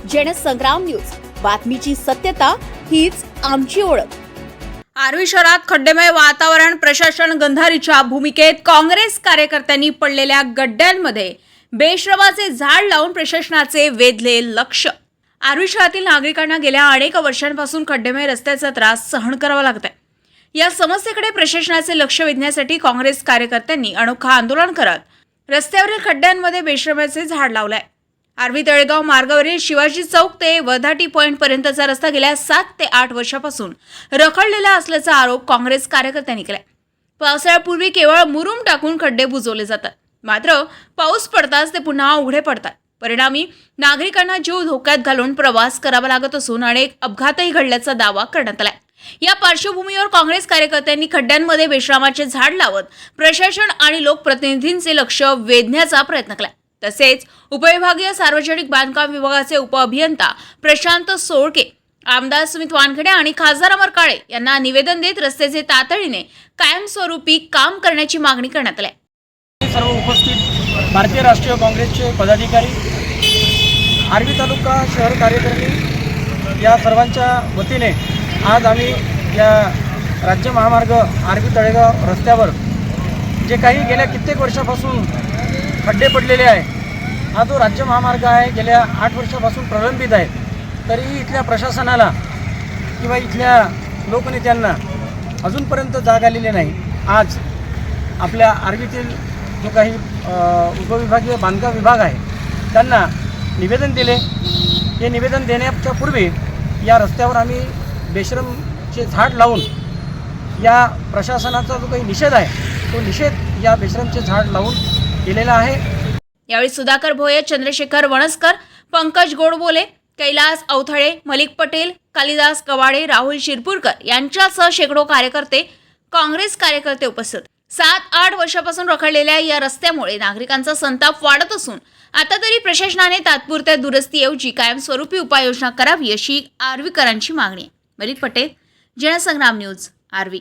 Jansangram news, बातमीची सत्यता हीच आमची ओळख। आर्वी शहरात खड्डेमय वातावरण, प्रशासन गंधारीच्या भूमिकेत काँग्रेस कार्यकर्त्यांनी पडलेल्या गड्ड्यांमध्ये बेशरमाचे झाड लावून प्रशासनाचे वेधले लक्ष। आर्वी शहरातील नागरिकांना गेल्या अनेक वर्षांपासून खड्डेमय रस्त्याचा त्रास सहन करावा लागत आहे। या समस्येकडे प्रशासनाचे लक्ष वेधण्यासाठी काँग्रेस कार्यकर्त्यांनी अनोखं आंदोलन करत रस्त्यावरील खड्ड्यांमध्ये बेशरमाचे झाड लावले आहे। आर्वी तळेगाव मार्गावरील शिवाजी चौक ते वर्धाटी पॉइंट पर्यंतचा रस्ता गेल्या 7 ते 8 वर्षापासून रखडलेला असल्याचा आरोप काँग्रेस कार्यकर्त्यांनी केलाय। पावसाळ्यापूर्वी केवळ मुरुम टाकून खड्डे बुजवले जातात, मात्र पाऊस पडताच ते पुन्हा उघडे पडतात। परिणामी नागरिकांना जीव धोक्यात घालून प्रवास करावा लागत असून अनेक अपघातही घडल्याचा दावा करण्यात आलाय। या पार्श्वभूमीवर काँग्रेस कार्यकर्त्यांनी खड्ड्यांमध्ये बेशरमाचे झाड लावत प्रशासन आणि लोकप्रतिनिधींचे लक्ष वेधण्याचा प्रयत्न केला। तसेच उपविभागीय सार्वजनिक बांधकाम विभागाचे उपअभियंता प्रशांत सोळके, आमदार सुमित वानखेडे आणि खासदार अमर काळे यांना निवेदन देत रस्त्याचे तातडीने कायमस्वरूपी काम करण्याची मागणी करण्यात आली। सर्व उपस्थित भारतीय राष्ट्रीय काँग्रेसचे पदाधिकारी, आर्वी तालुका शहर कार्यकारिणी या सर्वांच्या वतीने आज आम्ही या राज्य महामार्ग आर्वी तळेगाव रस्त्यावर जे काही गेल्या कित्येक वर्षापासून खड्डे पडलेले आहे, हा जो राज्य महामार्ग आहे गेल्या 8 वर्षापासून प्रलंबित आहे, तरीही इथल्या प्रशासनाला किंवा इथल्या लोकनेत्यांना अजूनपर्यंत जाग आलेली नाही। आज आपल्या आर्वीतील जो काही उपविभागीय बांधकाम विभाग आहे त्यांना निवेदन दिले। हे निवेदन देण्याच्या पूर्वी या रस्त्यावर आम्ही बेशरमचे झाड लावून या प्रशासनाचा जो काही निषेध आहे तो निषेध या बेशरमचे झाड लावून केलेला आहे। यावेळी सुधाकर भोये, चंद्रशेखर वणसकर, पंकज गोडबोले, कैलास अवथळे, मलिक पटेल, कालिदास कवाडे, राहुल शिरपूरकर यांच्यासह शेकडो कार्यकर्ते, काँग्रेस कार्यकर्ते उपस्थित। 7-8 वर्षापासून रखडलेल्या या रस्त्यामुळे नागरिकांचा संताप वाढत असून आता तरी प्रशासनाने तात्पुरत्या दुरुस्तीऐवजी कायमस्वरूपी उपाययोजना करावी अशी आर्वीकरांची मागणी आहे। मलिक पटेल, जनसंग्राम न्यूज, आर्वी।